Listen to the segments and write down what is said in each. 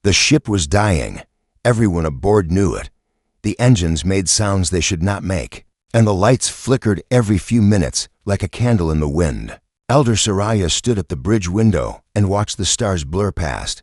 The ship was dying. Everyone aboard knew it. The engines made sounds they should not make, and the lights flickered every few minutes like a candle in the wind. Elder Soraya stood at the bridge window and watched the stars blur past.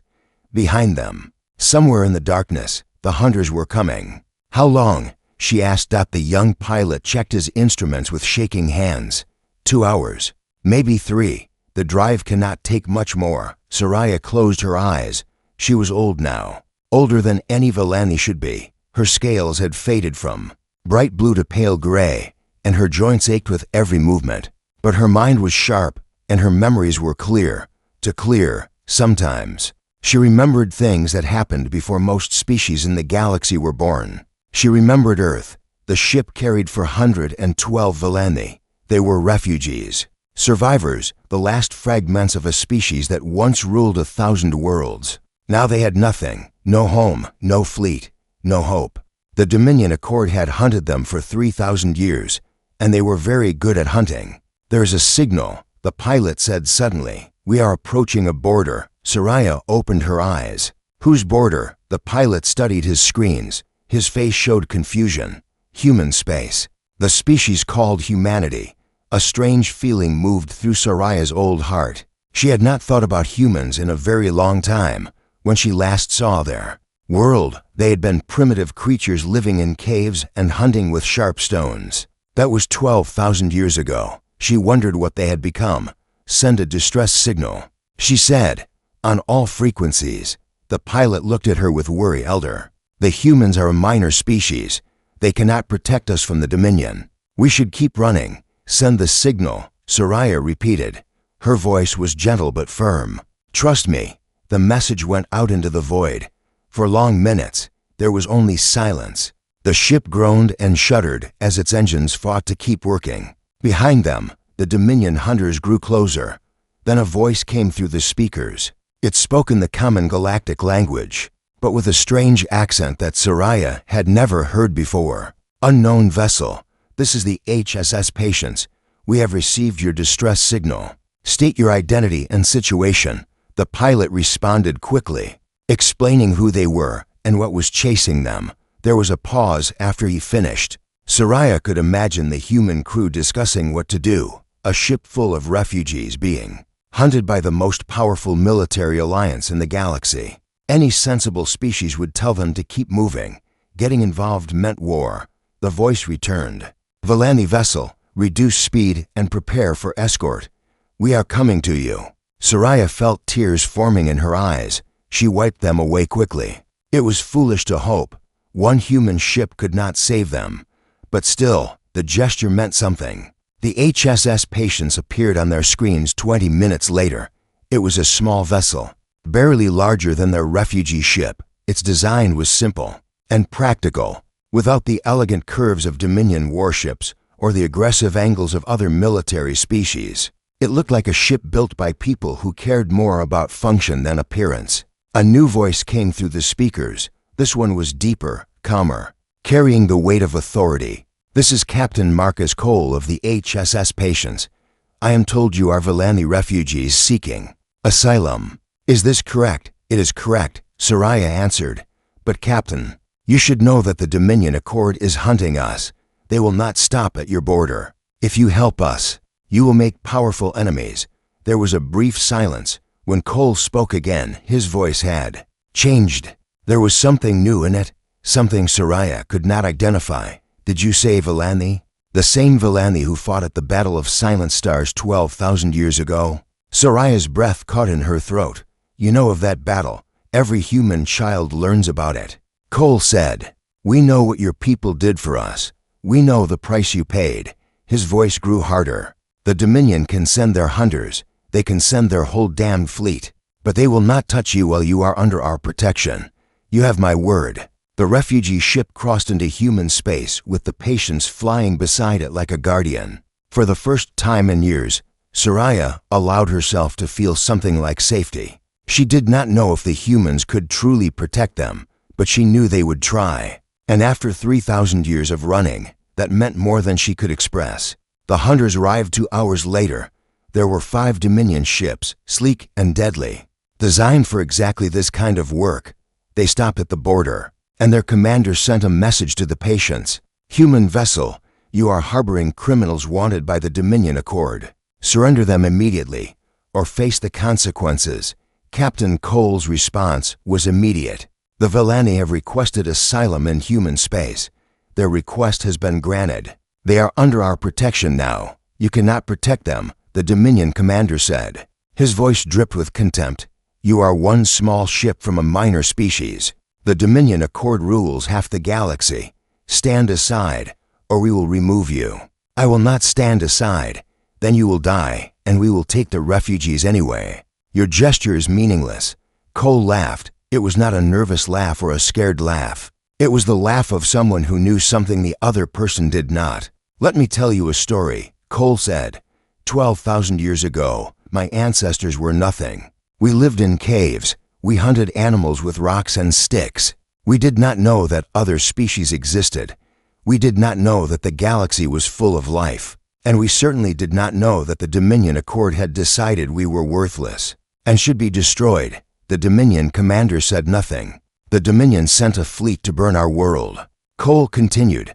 Behind them, somewhere in the darkness, the hunters were coming. "How long?" she asked. The young pilot checked his instruments with shaking hands. 2 hours. Maybe 3. The drive cannot take much more. Soraya closed her eyes. She was old now. Older than any Villani should be. Her scales had faded from bright blue to pale gray, and her joints ached with every movement. But her mind was sharp, and her memories were clear. Too clear, sometimes. She remembered things that happened before most species in the galaxy were born. She remembered Earth. The ship carried 412 Villani. They were refugees. Survivors, the last fragments of a species that once ruled 1,000 worlds. Now they had nothing. No home, no fleet, no hope. The Dominion Accord had hunted them for 3,000 years, and they were very good at hunting. "There's a signal," the pilot said suddenly. "We are approaching a border." Soraya opened her eyes. "Whose border?" The pilot studied his screens. His face showed confusion. "Human space. The species called humanity." A strange feeling moved through Soraya's old heart. She had not thought about humans in a very long time. When she last saw their world, they had been primitive creatures living in caves and hunting with sharp stones. That was 12,000 years ago. She wondered what they had become. "Send a distress signal," she said. "On all frequencies." The pilot looked at her with worry. "Elder, the humans are a minor species. They cannot protect us from the Dominion. We should keep running. Send the signal," Soraya repeated. Her voice was gentle but firm. "Trust me." The message went out into the void. For long minutes, there was only silence. The ship groaned and shuddered as its engines fought to keep working. Behind them, the Dominion hunters grew closer. Then a voice came through the speakers. It spoke in the common galactic language, but with a strange accent that Soraya had never heard before. "Unknown vessel, this is the HSS Patience. We have received your distress signal. State your identity and situation." The pilot responded quickly, explaining who they were and what was chasing them. There was a pause after he finished. Soraya could imagine the human crew discussing what to do. A ship full of refugees being hunted by the most powerful military alliance in the galaxy. Any sensible species would tell them to keep moving. Getting involved meant war. The voice returned. "Villani vessel, reduce speed and prepare for escort. We are coming to you." Soraya felt tears forming in her eyes. She wiped them away quickly. It was foolish to hope. One human ship could not save them. But still, the gesture meant something. The HSS Patience appeared on their screens 20 minutes later. It was a small vessel, barely larger than their refugee ship. Its design was simple and practical, without the elegant curves of Dominion warships or the aggressive angles of other military species. It looked like a ship built by people who cared more about function than appearance. A new voice came through the speakers. This one was deeper, calmer, carrying the weight of authority. "This is Captain Marcus Cole of the HSS Patience. I am told you are Villani refugees seeking asylum. Is this correct?" "It is correct," Soraya answered. "But Captain, you should know that the Dominion Accord is hunting us. They will not stop at your border. If you help us, you will make powerful enemies." There was a brief silence. When Cole spoke again, his voice had changed. There was something new in it, something Soraya could not identify. "Did you say Villani? The same Villani who fought at the Battle of Silent Stars 12,000 years ago?" Soraya's breath caught in her throat. "You know of that battle. Every human child learns about it." Cole said, "We know what your people did for us. We know the price you paid." His voice grew harder. "The Dominion can send their hunters. They can send their whole damned fleet. But they will not touch you while you are under our protection. You have my word." The refugee ship crossed into human space with the Patience flying beside it like a guardian. For the first time in years, Soraya allowed herself to feel something like safety. She did not know if the humans could truly protect them, but she knew they would try. And after 3,000 years of running, that meant more than she could express. The hunters arrived 2 hours later. There were 5 Dominion ships, sleek and deadly, designed for exactly this kind of work. They stopped at the border, and their commander sent a message to the patients. Human vessel, you are harboring criminals wanted by the Dominion Accord. Surrender them immediately, or face the consequences. Captain Cole's response was immediate. The Vellani have requested asylum in human space. Their request has been granted. They are under our protection now. You cannot protect them, the Dominion commander said. His voice dripped with contempt. You are one small ship from a minor species. The Dominion Accord rules half the galaxy. Stand aside, or we will remove you. I will not stand aside. Then you will die, and we will take the refugees anyway. Your gesture is meaningless. Cole laughed. It was not a nervous laugh or a scared laugh. It was the laugh of someone who knew something the other person did not. Let me tell you a story, Cole said. 12,000 years ago, my ancestors were nothing. We lived in caves. We hunted animals with rocks and sticks. We did not know that other species existed. We did not know that the galaxy was full of life. And we certainly did not know that the Dominion Accord had decided we were worthless and should be destroyed. The Dominion commander said nothing. The Dominion sent a fleet to burn our world. Cole continued.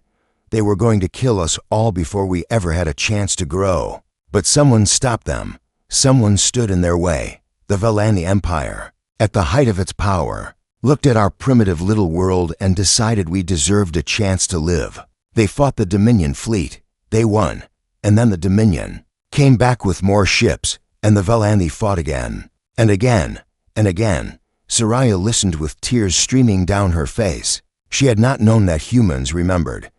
They were going to kill us all before we ever had a chance to grow. But someone stopped them. Someone stood in their way. The Vellani Empire, at the height of its power, looked at our primitive little world and decided we deserved a chance to live. They fought the Dominion fleet. They won. And then the Dominion came back with more ships, and the Vellani fought again, and again, and again. Soraya listened with tears streaming down her face. She had not known that humans remembered.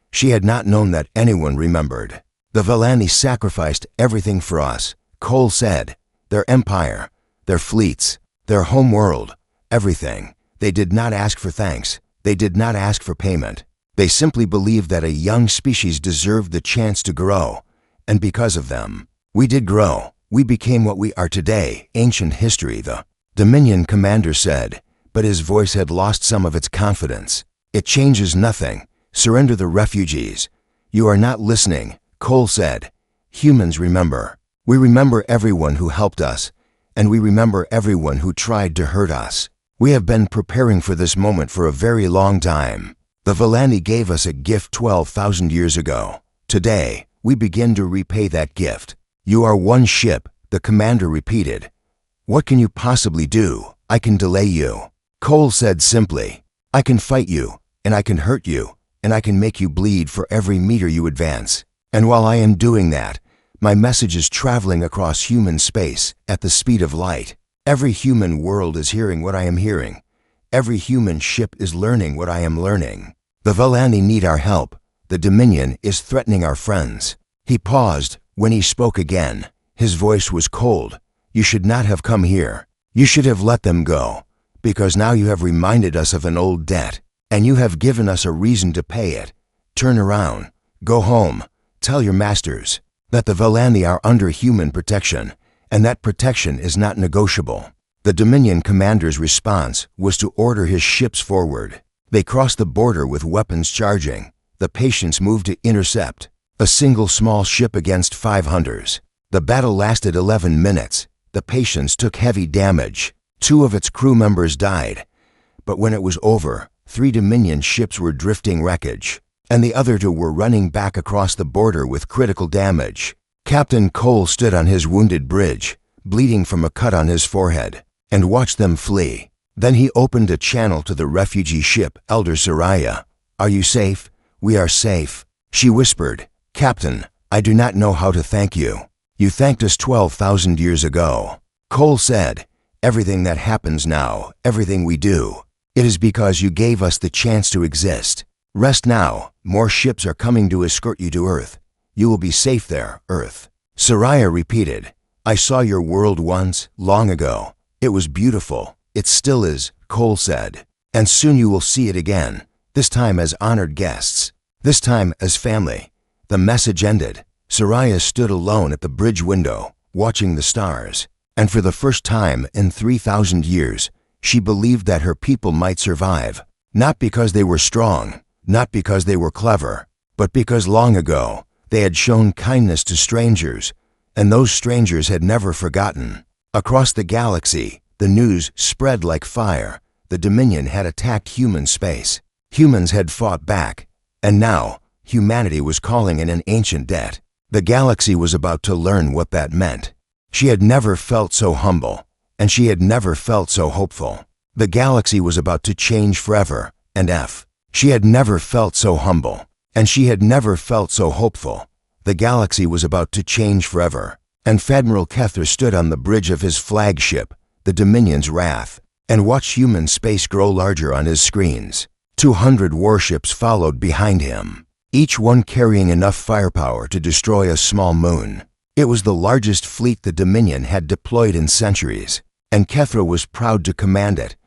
She had not known that anyone remembered. The Vellani sacrificed everything for us, Cole said. Their empire, their fleets, their home world, everything. They did not ask for thanks. They did not ask for payment. They simply believed that a young species deserved the chance to grow. And because of them, we did grow. We became what we are today, ancient history, the Dominion commander said, but his voice had lost some of its confidence. It changes nothing. Surrender the refugees. You are not listening, Cole said. Humans remember. We remember everyone who helped us, and we remember everyone who tried to hurt us. We have been preparing for this moment for a very long time. The Vellani gave us a gift 12,000 years ago. Today, we begin to repay that gift. You are one ship, the commander repeated. What can you possibly do? I can delay you. Cole said simply. I can fight you, and I can hurt you, and I can make you bleed for every meter you advance. And while I am doing that, my message is traveling across human space at the speed of light. Every human world is hearing what I am hearing. Every human ship is learning what I am learning. The Vellani need our help. The Dominion is threatening our friends. He paused. When he spoke again, his voice was cold. You should not have come here. You should have let them go, because now you have reminded us of an old debt, and you have given us a reason to pay it. Turn around. Go home. Tell your masters that the Vellani are under human protection, and that protection is not negotiable. The Dominion commander's response was to order his ships forward. They crossed the border with weapons charging. The patients moved to intercept. A single small ship against 5 hunters. The battle lasted 11 minutes. The patients took heavy damage. 2 of its crew members died. But when it was over, 3 Dominion ships were drifting wreckage, and the other 2 were running back across the border with critical damage. Captain Cole stood on his wounded bridge, bleeding from a cut on his forehead, and watched them flee. Then he opened a channel to the refugee ship, Elder Soraya. Are you safe? We are safe. She whispered. Captain, I do not know how to thank you. You thanked us 12,000 years ago. Cole said, everything that happens now, everything we do, it is because you gave us the chance to exist. Rest now. More ships are coming to escort you to Earth. You will be safe there, Earth. Soraya repeated, I saw your world once, long ago. It was beautiful. It still is, Cole said. And soon you will see it again, this time as honored guests, this time as family. The message ended. Soraya stood alone at the bridge window, watching the stars. And for the first time in 3,000 years, she believed that her people might survive. Not because they were strong, not because they were clever, but because long ago they had shown kindness to strangers, and those strangers had never forgotten. Across the galaxy, the news spread like fire. the Dominion had attacked human space. Humans had fought back, and now humanity was calling in an ancient debt. The galaxy was about to learn what that meant. She had never felt so humble, and she had never felt so hopeful. The galaxy was about to change forever, and she had never felt so humble, and she had never felt so hopeful. The galaxy was about to change forever, and Admiral Kethra stood on the bridge of his flagship, the Dominion's Wrath, and watched human space grow larger on his screens. 200 warships followed behind him, each one carrying enough firepower to destroy a small moon. It was the largest fleet the Dominion had deployed in centuries, and Kethra was proud to command it.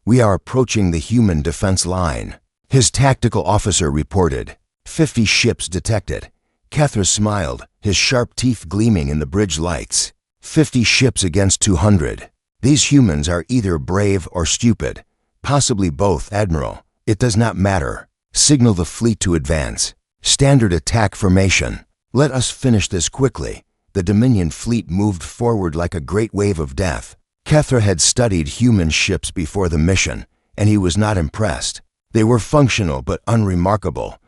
"We are approaching the human defense line," his tactical officer reported. 50 ships detected. Kethra smiled, his sharp teeth gleaming in the bridge lights. 50 ships against 200. These humans are either brave or stupid, possibly both, Admiral. It does not matter. Signal the fleet to advance. Standard attack formation. Let us finish this quickly. The Dominion fleet moved forward like a great wave of death. Kethra had studied human ships before the mission, and he was not impressed. They were functional but unremarkable,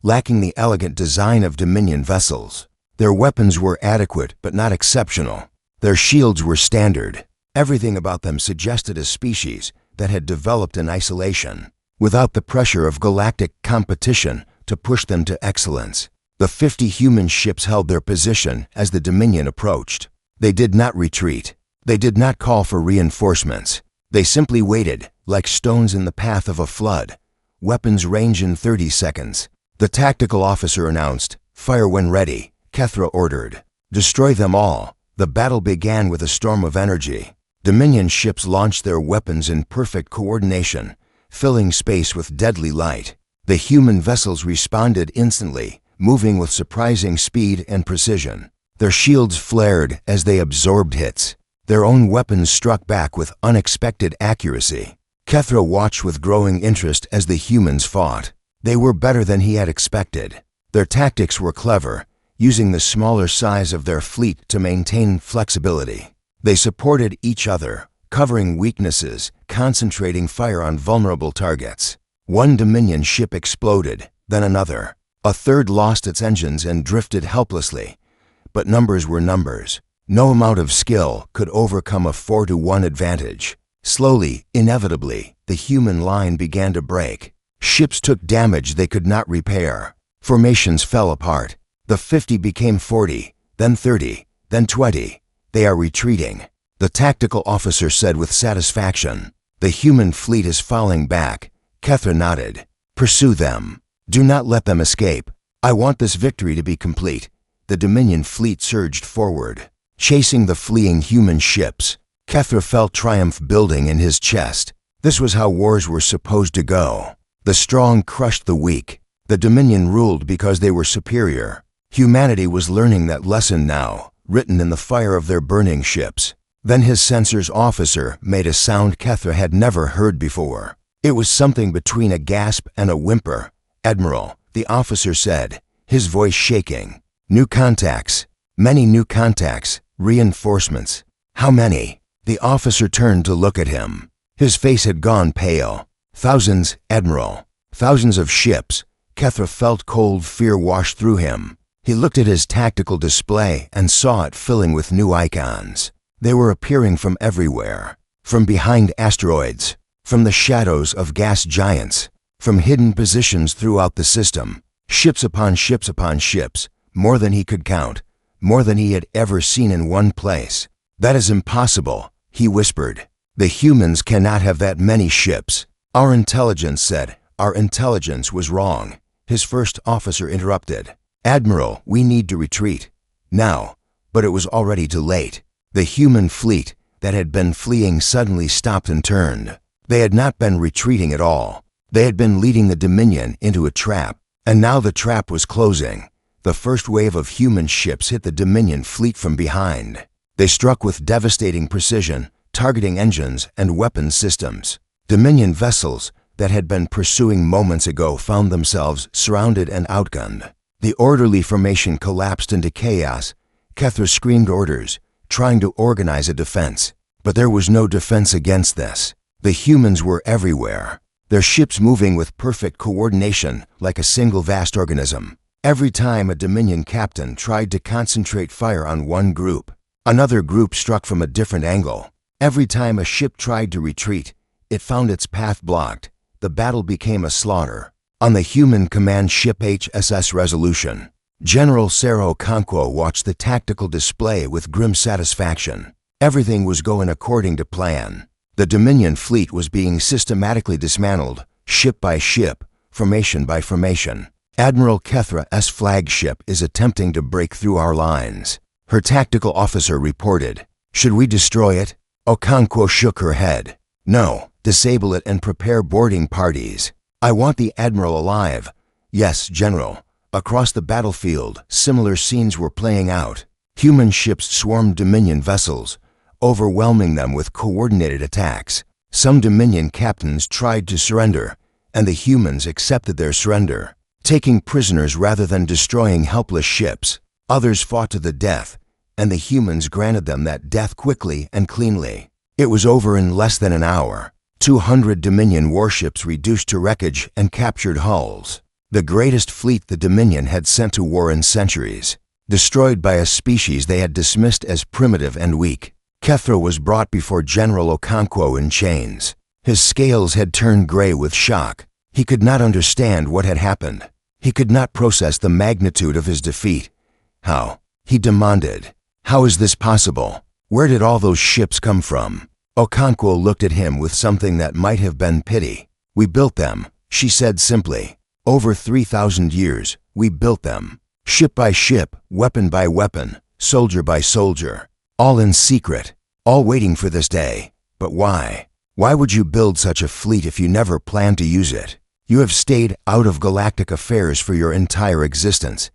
lacking the elegant design of Dominion vessels. Their weapons were adequate but not exceptional. Their shields were standard. Everything about them suggested a species that had developed in isolation, without the pressure of galactic competition to push them to excellence. The 50 human ships held their position as the Dominion approached. They did not retreat. They did not call for reinforcements. They simply waited, like stones in the path of a flood. Weapons range in 30 seconds. The tactical officer announced, "Fire when ready," Kethra ordered. "Destroy them all." The battle began with a storm of energy. Dominion ships launched their weapons in perfect coordination, filling space with deadly light. The human vessels responded instantly, moving with surprising speed and precision. Their shields flared as they absorbed hits. Their own weapons struck back with unexpected accuracy. Kethra watched with growing interest as the humans fought. They were better than he had expected. Their tactics were clever, using the smaller size of their fleet to maintain flexibility. They supported each other, covering weaknesses, concentrating fire on vulnerable targets. One Dominion ship exploded, then another. A third lost its engines and drifted helplessly. But numbers were numbers. No amount of skill could overcome a 4-to-1 advantage. Slowly, inevitably, the human line began to break. Ships took damage they could not repair. Formations fell apart. The 50 became 40, then 30, then 20. "They are retreating," the tactical officer said with satisfaction. "The human fleet is falling back." Kethra nodded. "Pursue them. Do not let them escape. I want this victory to be complete." The Dominion fleet surged forward, chasing the fleeing human ships. Kethra felt triumph building in his chest. This was how wars were supposed to go. The strong crushed the weak. The Dominion ruled because they were superior. Humanity was learning that lesson now, written in the fire of their burning ships. Then his sensors officer made a sound Kethra had never heard before. It was something between a gasp and a whimper. "Admiral," the officer said, his voice shaking. "New contacts. Many new contacts. Reinforcements." "How many?" The officer turned to look at him. His face had gone pale. "Thousands, Admiral. Thousands of ships." Kethra felt cold fear wash through him. He looked at his tactical display and saw it filling with new icons. They were appearing from everywhere. From behind asteroids, from the shadows of gas giants, from hidden positions throughout the system. Ships upon ships upon ships, more than he could count, more than he had ever seen in one place. "That is impossible," he whispered. "The humans cannot have that many ships." "Our intelligence said." "Our intelligence was wrong," his first officer interrupted. "Admiral, we need to retreat. Now." But it was already too late. The human fleet that had been fleeing suddenly stopped and turned. They had not been retreating at all. They had been leading the Dominion into a trap. And now the trap was closing. The first wave of human ships hit the Dominion fleet from behind. They struck with devastating precision, targeting engines and weapons systems. Dominion vessels that had been pursuing moments ago found themselves surrounded and outgunned. The orderly formation collapsed into chaos. Kethra screamed orders, trying to organize a defense. But there was no defense against this. The humans were everywhere, their ships moving with perfect coordination like a single vast organism. Every time a Dominion captain tried to concentrate fire on one group, another group struck from a different angle. Every time a ship tried to retreat, it found its path blocked. The battle became a slaughter. On the human command ship HSS Resolution, General Cerro Okonkwo watched the tactical display with grim satisfaction. Everything was going according to plan. The Dominion fleet was being systematically dismantled, ship by ship, formation by formation. Admiral Kethra's flagship is attempting to break through our lines, her tactical officer reported. Should we destroy it? Okonkwo shook her head. No, disable it and prepare boarding parties. I want the Admiral alive. Yes, General. Across the battlefield, similar scenes were playing out. Human ships swarmed Dominion vessels, overwhelming them with coordinated attacks. Some Dominion captains tried to surrender, and the humans accepted their surrender, taking prisoners rather than destroying helpless ships. Others fought to the death, and the humans granted them that death quickly and cleanly. It was over in less than an hour. 200 Dominion warships reduced to wreckage and captured hulls. The greatest fleet the Dominion had sent to war in centuries, destroyed by a species they had dismissed as primitive and weak. Kethra was brought before General Okonkwo in chains. His scales had turned gray with shock. He could not understand what had happened. He could not process the magnitude of his defeat. How? He demanded. How is this possible? Where did all those ships come from? Okonkwo looked at him with something that might have been pity. We built them, she said simply. Over 3,000 years, we built them. Ship by ship, weapon by weapon, soldier by soldier. All in secret, all waiting for this day. But why? Why would you build such a fleet if you never planned to use it? You have stayed out of galactic affairs for your entire existence.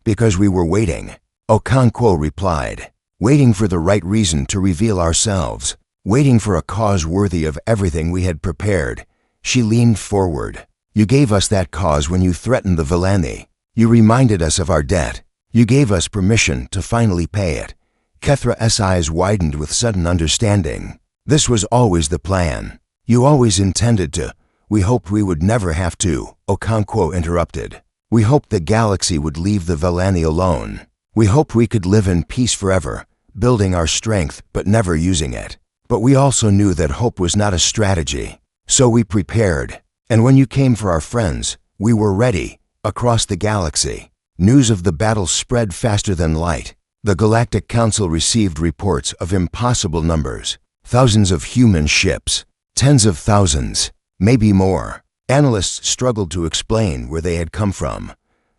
Because we were waiting. Okonkwo replied. Waiting for the right reason to reveal ourselves. Waiting for a cause worthy of everything we had prepared. She leaned forward. You gave us that cause when you threatened the Villani. You reminded us of our debt. You gave us permission to finally pay it. Kethra's eyes widened with sudden understanding. This was always the plan. You always intended to. We hoped we would never have to, Okonkwo interrupted. We hoped the galaxy would leave the Villani alone. We hoped we could live in peace forever, building our strength but never using it. But we also knew that hope was not a strategy. So we prepared. And when you came for our friends, we were ready. Across the galaxy, news of the battle spread faster than light. The Galactic Council received reports of impossible numbers. Thousands of human ships. Tens of thousands. Maybe more. Analysts struggled to explain where they had come from,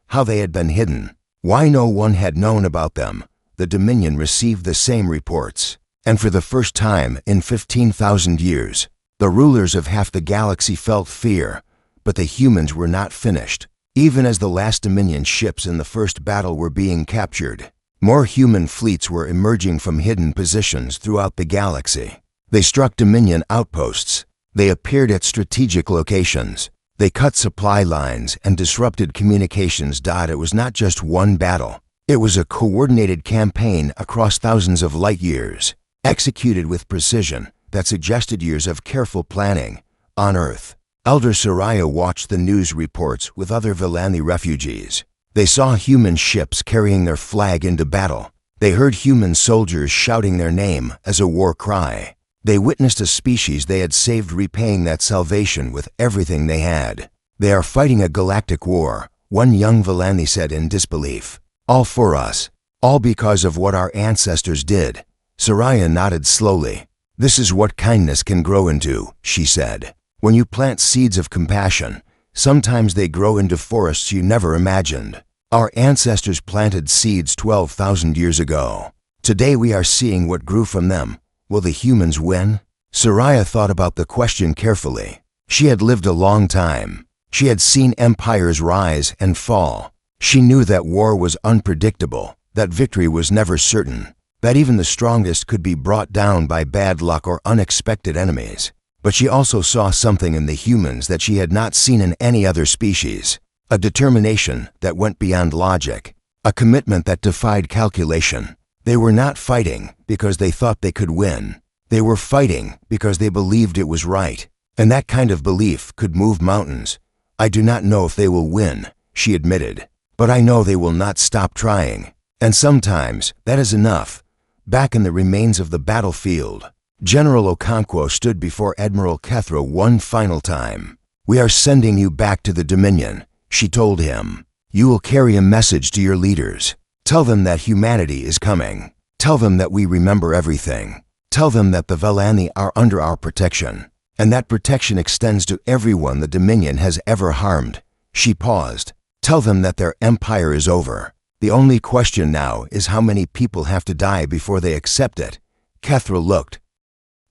how they had been hidden, why no one had known about them. The Dominion received the same reports. And for the first time in 15,000 years, the rulers of half the galaxy felt fear, but the humans were not finished. Even as the last Dominion ships in the first battle were being captured, more human fleets were emerging from hidden positions throughout the galaxy. They struck Dominion outposts. They appeared at strategic locations. They cut supply lines and disrupted communications. It was not just one battle. It was a coordinated campaign across thousands of light years, executed with precision that suggested years of careful planning. On Earth, Elder Soraya watched the news reports with other Villani refugees. They saw human ships carrying their flag into battle. They heard human soldiers shouting their name as a war cry. They witnessed a species they had saved repaying that salvation with everything they had. They are fighting a galactic war, one young Villani said in disbelief. All for us. All because of what our ancestors did. Soraya nodded slowly. This is what kindness can grow into, she said. When you plant seeds of compassion, sometimes they grow into forests you never imagined. Our ancestors planted seeds 12,000 years ago. Today we are seeing what grew from them. Will the humans win? Soraya thought about the question carefully. She had lived a long time. She had seen empires rise and fall. She knew that war was unpredictable, that victory was never certain, that even the strongest could be brought down by bad luck or unexpected enemies. But she also saw something in the humans that she had not seen in any other species. A determination that went beyond logic. A commitment that defied calculation. They were not fighting because they thought they could win. They were fighting because they believed it was right, and that kind of belief could move mountains. I do not know if they will win, she admitted, but I know they will not stop trying. And sometimes that is enough. Back in the remains of the battlefield, General Okonkwo stood before Admiral Kethra one final time. "We are sending you back to the Dominion," she told him. "You will carry a message to your leaders. Tell them that humanity is coming. Tell them that we remember everything. Tell them that the Velani are under our protection, and that protection extends to everyone the Dominion has ever harmed." She paused. "Tell them that their empire is over. The only question now is how many people have to die before they accept it." Kethra looked.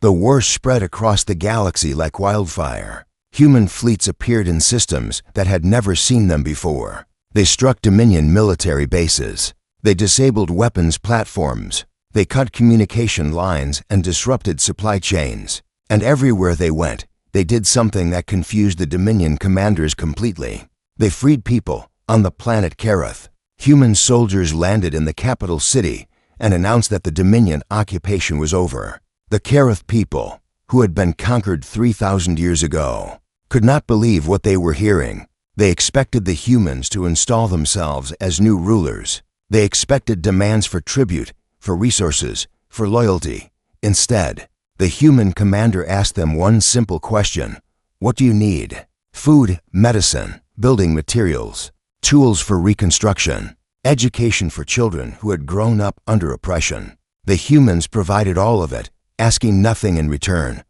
The war spread across the galaxy like wildfire. Human fleets appeared in systems that had never seen them before. They struck Dominion military bases. They disabled weapons platforms. They cut communication lines and disrupted supply chains. And everywhere they went, they did something that confused the Dominion commanders completely. They freed people on the planet Karath. Human soldiers landed in the capital city and announced that the Dominion occupation was over. The Karath people, who had been conquered 3,000 years ago, could not believe what they were hearing. They expected the humans to install themselves as new rulers. They expected demands for tribute, for resources, for loyalty. Instead, the human commander asked them one simple question: "What do you need?" Food, medicine, building materials, tools for reconstruction, education for children who had grown up under oppression. The humans provided all of it, asking nothing in return.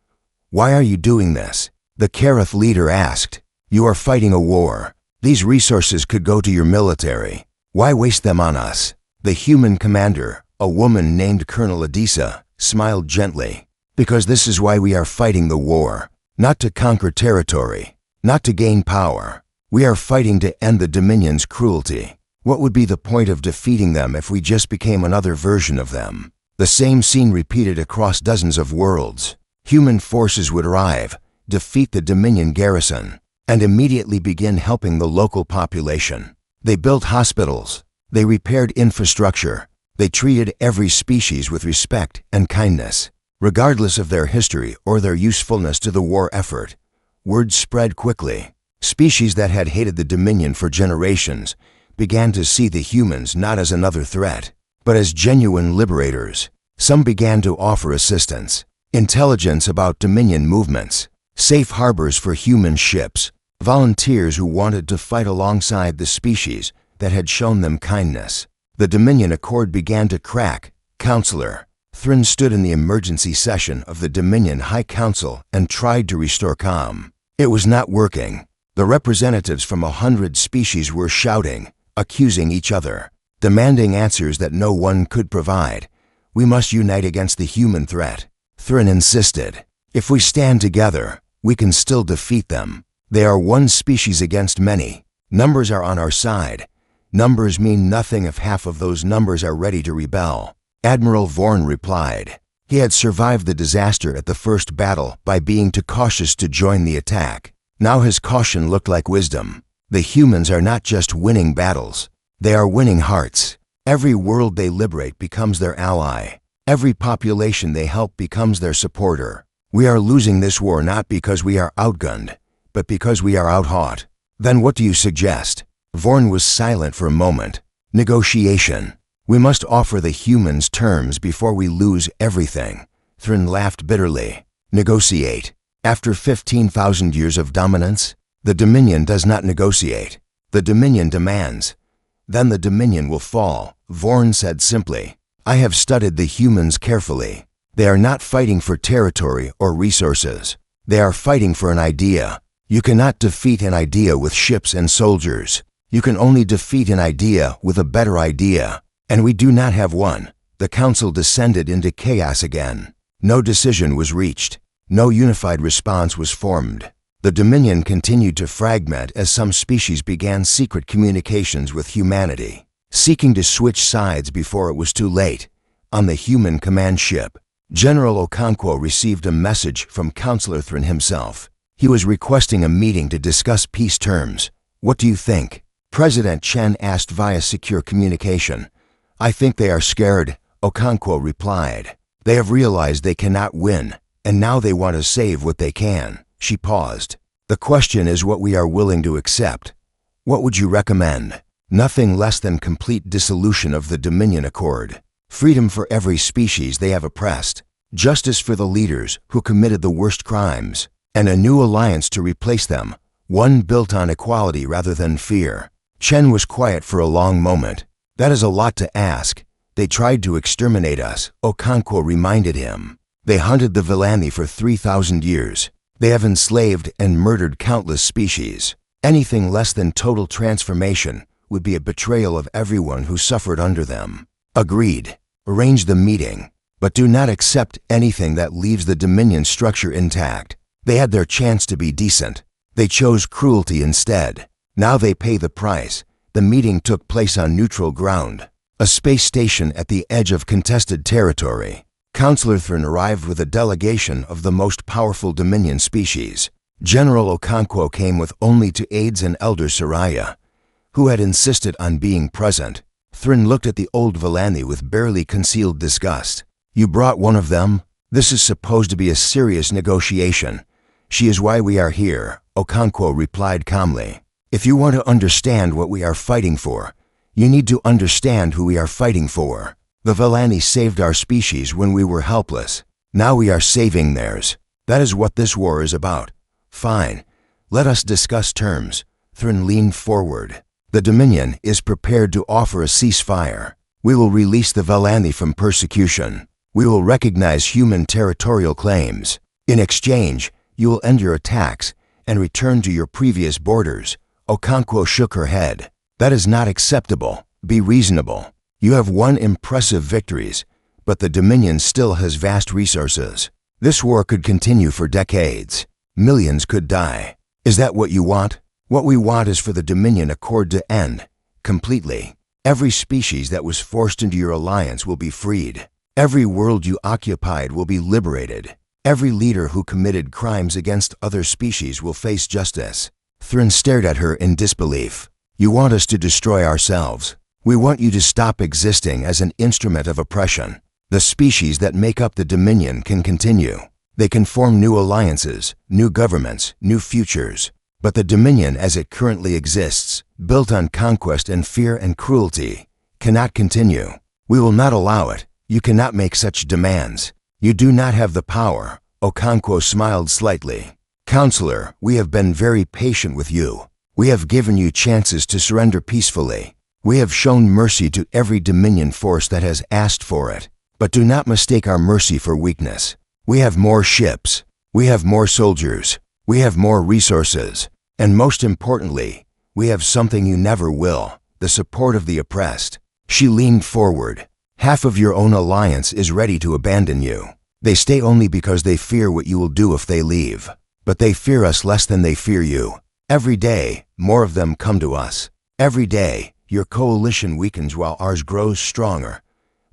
"Why are you doing this?" the Karath leader asked. "You are fighting a war. These resources could go to your military. Why waste them on us?" The human commander, a woman named Colonel Adisa, smiled gently. "Because this is why we are fighting the war. Not to conquer territory, not to gain power. We are fighting to end the Dominion's cruelty. What would be the point of defeating them if we just became another version of them?" The same scene repeated across dozens of worlds. Human forces would arrive, defeat the Dominion garrison, and immediately begin helping the local population. They built hospitals. They repaired infrastructure. They treated every species with respect and kindness, regardless of their history or their usefulness to the war effort. Word spread quickly. Species that had hated the Dominion for generations began to see the humans not as another threat, but as genuine liberators. Some began to offer assistance, intelligence about Dominion movements, safe harbors for human ships, volunteers who wanted to fight alongside the species that had shown them kindness. The Dominion Accord began to crack. Counselor Thryn stood in the emergency session of the Dominion High Council and tried to restore calm. It was not working. The representatives from 100 species were shouting, accusing each other, demanding answers that no one could provide. "We must unite against the human threat," Thryn insisted. "If we stand together, we can still defeat them. They are one species against many. Numbers are on our side. Numbers mean nothing if half of those numbers are ready to rebel." Admiral Vorn replied. He had survived the disaster at the first battle by being too cautious to join the attack. Now his caution looked like wisdom. The humans are not just winning battles. They are winning hearts. Every world they liberate becomes their ally. Every population they help becomes their supporter. We are losing this war not because we are outgunned, but because we are outhought. Then what do you suggest? Vorn was silent for a moment. Negotiation. We must offer the humans terms before we lose everything. Thryn laughed bitterly. Negotiate. After 15,000 years of dominance, the Dominion does not negotiate. The Dominion demands. Then the Dominion will fall, Vorn said simply. I have studied the humans carefully. They are not fighting for territory or resources. They are fighting for an idea. You cannot defeat an idea with ships and soldiers. You can only defeat an idea with a better idea. And we do not have one. The council descended into chaos again. No decision was reached. No unified response was formed. The Dominion continued to fragment as some species began secret communications with humanity, seeking to switch sides before it was too late. On the human command ship, General Okonkwo received a message from Counselor Thryn himself. He was requesting a meeting to discuss peace terms. What do you think? President Chen asked via secure communication. I think they are scared, Okonkwo replied. They have realized they cannot win, and now they want to save what they can." She paused. "The question is what we are willing to accept. What would you recommend?" "Nothing less than complete dissolution of the Dominion Accord. Freedom for every species they have oppressed. Justice for the leaders who committed the worst crimes. And a new alliance to replace them, one built on equality rather than fear." Chen was quiet for a long moment. "That is a lot to ask. They tried to exterminate us," Okonkwo reminded him. "They hunted the Vilani for 3,000 years. They have enslaved and murdered countless species. Anything less than total transformation would be a betrayal of everyone who suffered under them." "Agreed. Arrange the meeting, but do not accept anything that leaves the Dominion structure intact. They had their chance to be decent. They chose cruelty instead. Now they pay the price." The meeting took place on neutral ground, a space station at the edge of contested territory. Counselor Thrin arrived with a delegation of the most powerful Dominion species. General Okonkwo came with only two aides and Elder Soraya, who had insisted on being present. Thrin looked at the old Vilani with barely concealed disgust. "You brought one of them? This is supposed to be a serious negotiation." "She is why we are here," Okonkwo replied calmly. "If you want to understand what we are fighting for, you need to understand who we are fighting for. The Vilani saved our species when we were helpless. Now we are saving theirs. That is what this war is about." "Fine. Let us discuss terms." Thrin leaned forward. "The Dominion is prepared to offer a ceasefire. We will release the Vilani from persecution. We will recognize human territorial claims. In exchange, you will end your attacks and return to your previous borders." Okonkwo shook her head. "That is not acceptable. Be reasonable. You have won impressive victories, but the Dominion still has vast resources. This war could continue for decades. Millions could die. Is that what you want?" "What we want is for the Dominion Accord to end completely. Every species that was forced into your alliance will be freed. Every world you occupied will be liberated. Every leader who committed crimes against other species will face justice." Thrin stared at her in disbelief. "You want us to destroy ourselves. We want you to stop existing as an instrument of oppression. The species that make up the Dominion can continue. They can form new alliances, new governments, new futures. But the Dominion as it currently exists, built on conquest and fear and cruelty, cannot continue. We will not allow it. You cannot make such demands. You do not have the power." Okonkwo smiled slightly. "Counselor, we have been very patient with you. We have given you chances to surrender peacefully. We have shown mercy to every Dominion force that has asked for it. But do not mistake our mercy for weakness. We have more ships. We have more soldiers. We have more resources. And most importantly, we have something you never will, the support of the oppressed." She leaned forward. "Half of your own alliance is ready to abandon you. They stay only because they fear what you will do if they leave. But they fear us less than they fear you. Every day, more of them come to us. Every day, your coalition weakens while ours grows stronger.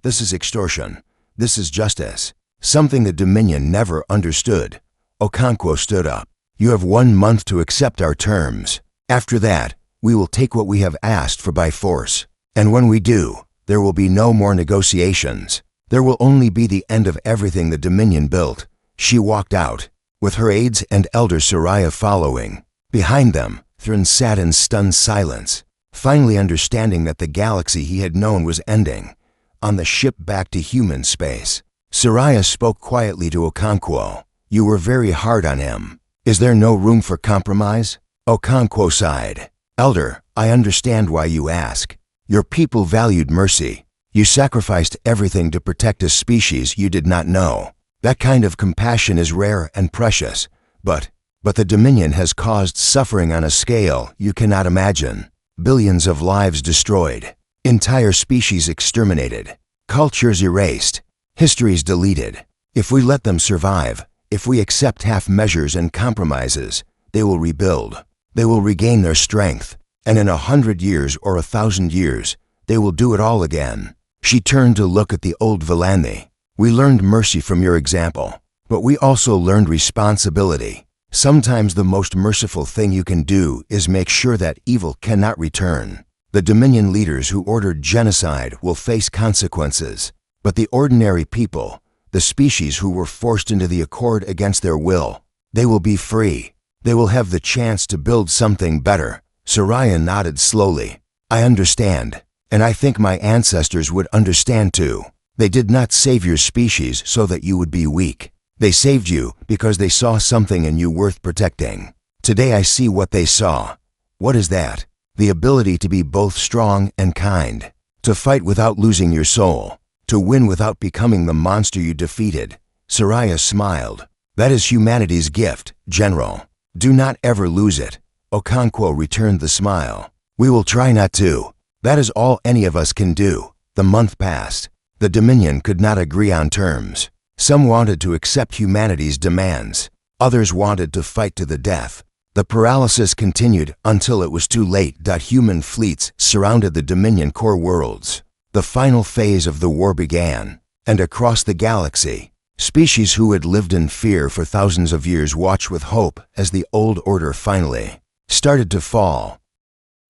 This is extortion. This is justice. Something the Dominion never understood." Okonkwo stood up. "You have 1 month to accept our terms. After that, we will take what we have asked for by force. And when we do, there will be no more negotiations. There will only be the end of everything the Dominion built." She walked out, with her aides and Elder Soraya following. Behind them, Thrin sat in stunned silence, finally understanding that the galaxy he had known was ending. On the ship back to human space, Soraya spoke quietly to Okonkwo. "You were very hard on him. Is there no room for compromise?" Okonkwo sighed. "Elder, I understand why you ask. Your people valued mercy. You sacrificed everything to protect a species you did not know. That kind of compassion is rare and precious, but the Dominion has caused suffering on a scale you cannot imagine. Billions of lives destroyed, entire species exterminated, cultures erased, histories deleted. If we let them survive, if we accept half measures and compromises, they will rebuild. They will regain their strength, and in 100 years or 1,000 years, they will do it all again." She turned to look at the old Vilani. "We learned mercy from your example, but we also learned responsibility. Sometimes the most merciful thing you can do is make sure that evil cannot return. The Dominion leaders who ordered genocide will face consequences, but the ordinary people, the species who were forced into the accord against their will. They will be free. They will have the chance to build something better. Soraya nodded slowly. I understand, and I think my ancestors would understand too. They did not save your species so that you would be weak. They saved you because they saw something in you worth protecting. Today I see what they saw. What is that? The ability to be both strong and kind. To fight without losing your soul. To win without becoming the monster you defeated. Soraya smiled. That is humanity's gift, General. Do not ever lose it. Okonkwo returned the smile. We will try not to. That is all any of us can do. The month passed. The Dominion could not agree on terms. Some wanted to accept humanity's demands. Others wanted to fight to the death. The paralysis continued until it was too late. Human fleets surrounded the Dominion core worlds. The final phase of the war began, and across the galaxy, species who had lived in fear for thousands of years watched with hope as the old order finally started to fall.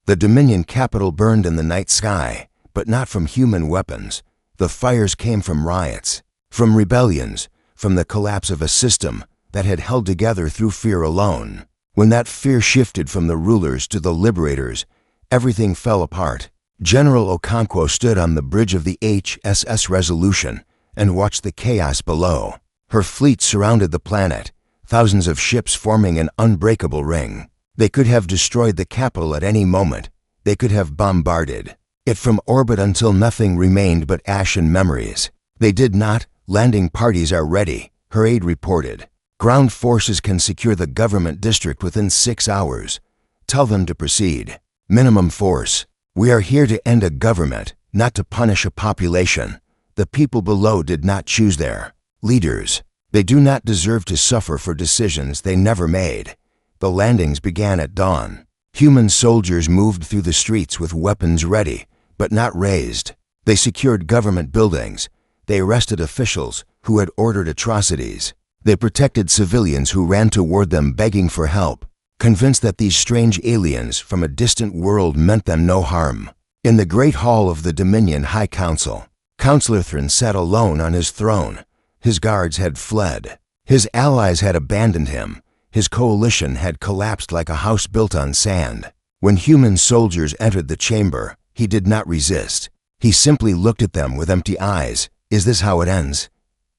The Dominion capital burned in the night sky, but not from human weapons. The fires came from riots, from rebellions, from the collapse of a system that had held together through fear alone. When that fear shifted from the rulers to the liberators, everything fell apart. General Okonkwo stood on the bridge of the HSS Resolution and watched the chaos below. Her fleet surrounded the planet, thousands of ships forming an unbreakable ring. They could have destroyed the capital at any moment. They could have bombarded it from orbit until nothing remained but ash and memories. They did not. Landing parties are ready, her aide reported. Ground forces can secure the government district within 6 hours. Tell them to proceed. Minimum force. We are here to end a government, not to punish a population. The people below did not choose their leaders. They do not deserve to suffer for decisions they never made. The landings began at dawn. Human soldiers moved through the streets with weapons ready, but not raised. They secured government buildings. They arrested officials who had ordered atrocities. They protected civilians who ran toward them begging for help, convinced that these strange aliens from a distant world meant them no harm. In the great hall of the Dominion High Council, Councillor Thrin sat alone on his throne. His guards had fled. His allies had abandoned him. His coalition had collapsed like a house built on sand. When human soldiers entered the chamber, he did not resist. He simply looked at them with empty eyes. Is this how it ends?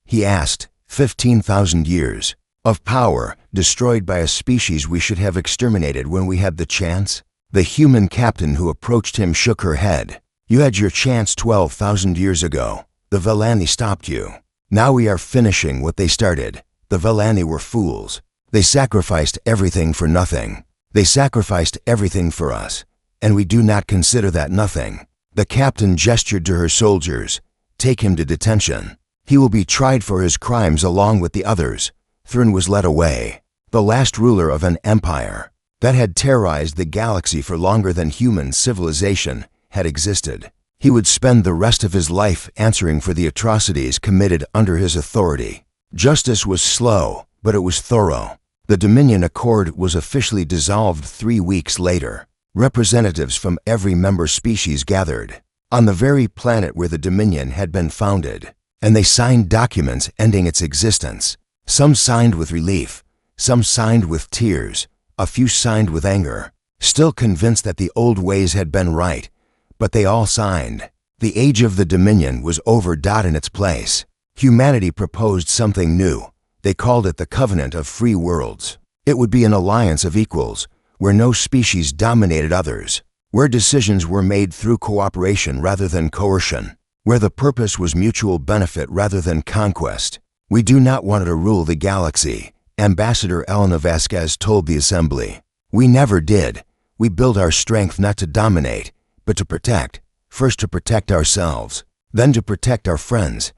He asked. 15,000 years of power destroyed by a species we should have exterminated when we had the chance? The human captain who approached him shook her head. You had your chance 12,000 years ago. The Vellani stopped you. Now we are finishing what they started. The Vellani were fools. They sacrificed everything for nothing. They sacrificed everything for us, and we do not consider that nothing. The captain gestured to her soldiers. Take him to detention. He will be tried for his crimes along with the others. Thrin was led away. The last ruler of an empire that had terrorized the galaxy for longer than human civilization had existed. He would spend the rest of his life answering for the atrocities committed under his authority. Justice was slow, but it was thorough. The Dominion Accord was officially dissolved 3 weeks later. Representatives from every member species gathered on the very planet where the Dominion had been founded, and they signed documents ending its existence. Some signed with relief, some signed with tears, a few signed with anger, still convinced that the old ways had been right, but they all signed. The age of the Dominion was over. In its place, humanity proposed something new. They called it the Covenant of Free Worlds. It would be an alliance of equals, where no species dominated others, where decisions were made through cooperation rather than coercion, where the purpose was mutual benefit rather than conquest. We do not want to rule the galaxy, Ambassador Elena Vasquez told the assembly. We never did. We built our strength not to dominate, but to protect. First to protect ourselves, then to protect our friends.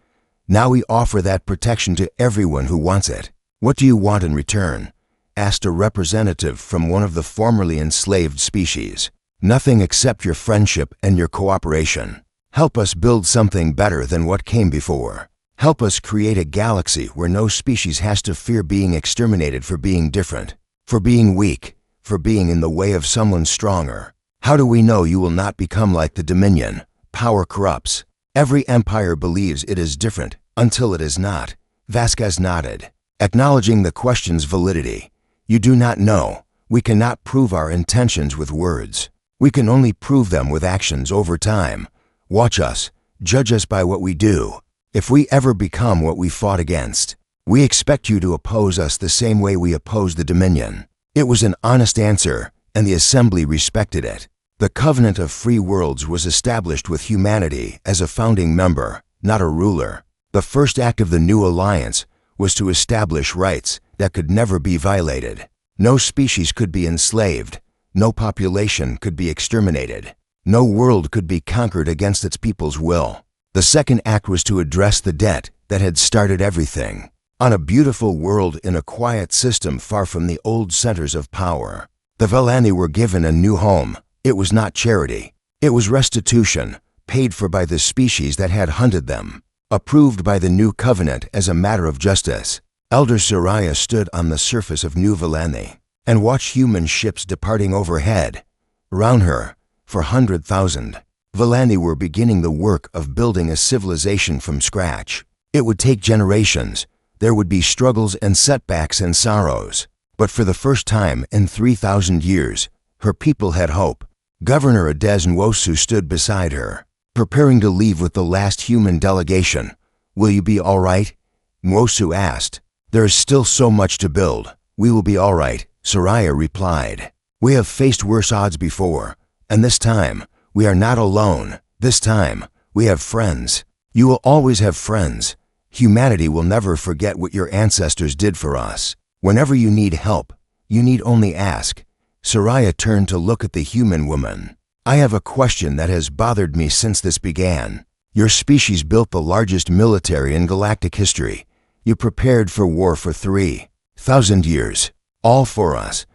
Now we offer that protection to everyone who wants it. What do you want in return? Asked a representative from one of the formerly enslaved species. Nothing except your friendship and your cooperation. Help us build something better than what came before. Help us create a galaxy where no species has to fear being exterminated for being different, for being weak, for being in the way of someone stronger. How do we know you will not become like the Dominion? Power corrupts. Every empire believes it is different, Until it is not. Vasquez nodded, acknowledging the question's validity. You do not know. We cannot prove our intentions with words. We can only prove them with actions over time. Watch us. Judge us by what we do. If we ever become what we fought against, we expect you to oppose us the same way we opposed the Dominion. It was an honest answer, and the Assembly respected it. The Covenant of Free Worlds was established with humanity as a founding member, not a ruler. The first act of the new alliance was to establish rights that could never be violated. No species could be enslaved. No population could be exterminated. No world could be conquered against its people's will. The second act was to address the debt that had started everything. On a beautiful world in a quiet system far from the old centers of power, the Valani were given a new home. It was not charity. It was restitution, paid for by the species that had hunted them, approved by the new covenant as a matter of justice. Elder Soraya stood on the surface of New Valani and watched human ships departing overhead. Around her, for 100,000, Valani were beginning the work of building a civilization from scratch. It would take generations. There would be struggles and setbacks and sorrows. But for the first time in 3,000 years, her people had hope. Governor Adez Nwosu stood beside her, preparing to leave with the last human delegation. Will you be all right? Nwosu asked. There is still so much to build. We will be all right, Soraya replied. We have faced worse odds before, and this time, we are not alone. This time, we have friends. You will always have friends. Humanity will never forget what your ancestors did for us. Whenever you need help, you need only ask. Soraya turned to look at the human woman. I have a question that has bothered me since this began. Your species built the largest military in galactic history. You prepared for war for 3,000 years, all for us.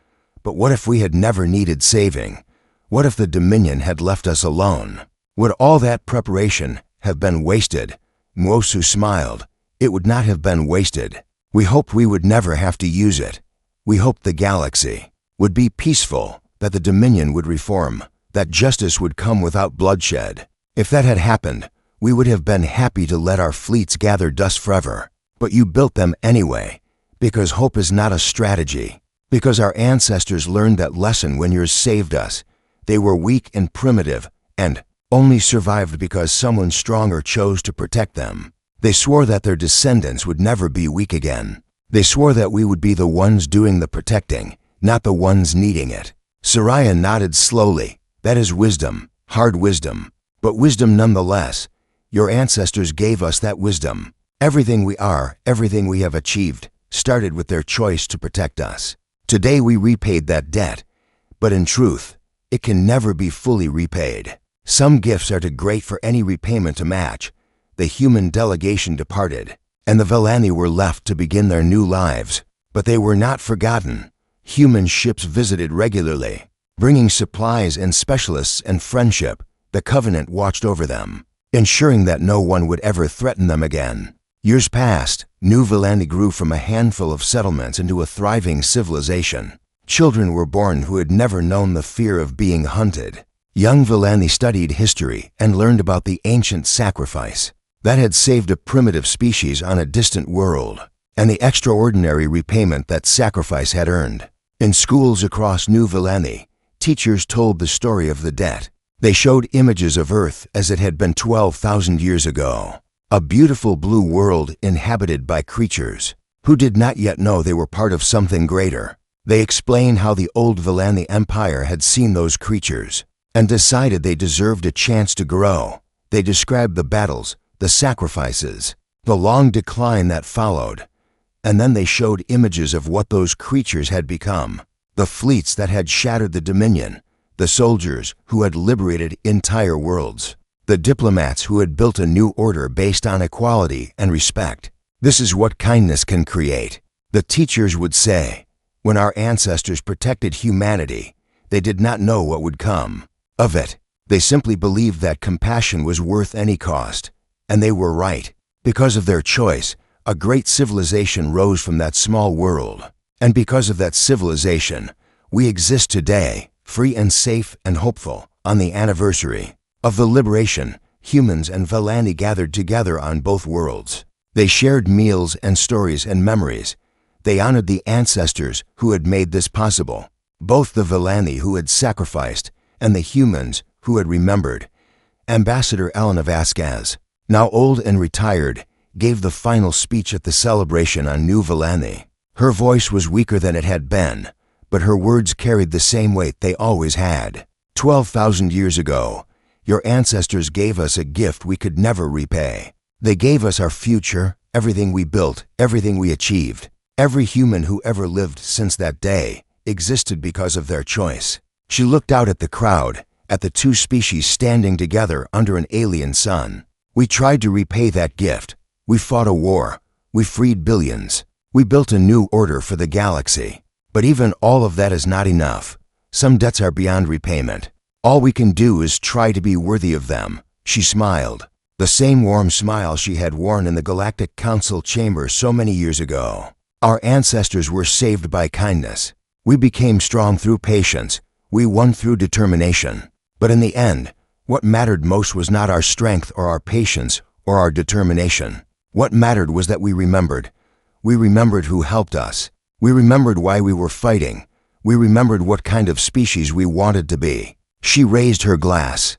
But what if we had never needed saving? What if the Dominion had left us alone? Would all that preparation have been wasted? Nwosu smiled. It would not have been wasted. We hoped we would never have to use it. We hoped the galaxy would be peaceful, that the Dominion would reform, that justice would come without bloodshed. If that had happened, we would have been happy to let our fleets gather dust forever. But you built them anyway, because hope is not a strategy, because our ancestors learned that lesson when yours saved us. They were weak and primitive, and only survived because someone stronger chose to protect them. They swore that their descendants would never be weak again. They swore that we would be the ones doing the protecting, not the ones needing it. Soraya nodded slowly. That is wisdom, hard wisdom, but wisdom nonetheless. Your ancestors gave us that wisdom. Everything we are, everything we have achieved, started with their choice to protect us. Today we repaid that debt, but in truth, it can never be fully repaid. Some gifts are too great for any repayment to match. The human delegation departed, and the Valani were left to begin their new lives. But they were not forgotten. Human ships visited regularly, bringing supplies and specialists and friendship. The Covenant watched over them, ensuring that no one would ever threaten them again. Years passed. New Valani grew from a handful of settlements into a thriving civilization. Children were born who had never known the fear of being hunted. Young Valani studied history and learned about the ancient sacrifice that had saved a primitive species on a distant world, and the extraordinary repayment that sacrifice had earned. In schools across New Valani, teachers told the story of the debt. They showed images of Earth as it had been 12,000 years ago, a beautiful blue world inhabited by creatures who did not yet know they were part of something greater. They explained how the old Valani Empire had seen those creatures and decided they deserved a chance to grow. They described the battles, the sacrifices, the long decline that followed, and then they showed images of what those creatures had become, the fleets that had shattered the Dominion, the soldiers who had liberated entire worlds, the diplomats who had built a new order based on equality and respect. This is what kindness can create. The teachers would say, when our ancestors protected humanity, they did not know what would come of it. They simply believed that compassion was worth any cost. And they were right. Because of their choice, a great civilization rose from that small world. And because of that civilization, we exist today, free and safe and hopeful. On the anniversary of the liberation, humans and Valani gathered together on both worlds. They shared meals and stories and memories. They honored the ancestors who had made this possible, both the Villani who had sacrificed and the humans who had remembered. Ambassador Elena Vasquez, now old and retired, gave the final speech at the celebration on New Villani. Her voice was weaker than it had been, but her words carried the same weight they always had. 12,000 years ago, your ancestors gave us a gift we could never repay. They gave us our future, everything we built, everything we achieved. Every human who ever lived since that day existed because of their choice. She looked out at the crowd, at the two species standing together under an alien sun. We tried to repay that gift. We fought a war. We freed billions. We built a new order for the galaxy. But even all of that is not enough. Some debts are beyond repayment. All we can do is try to be worthy of them. She smiled, the same warm smile she had worn in the Galactic Council chamber so many years ago. Our ancestors were saved by kindness. We became strong through patience. We won through determination. But in the end, what mattered most was not our strength or our patience or our determination. What mattered was that we remembered. We remembered who helped us. We remembered why we were fighting. We remembered what kind of species we wanted to be. She raised her glass.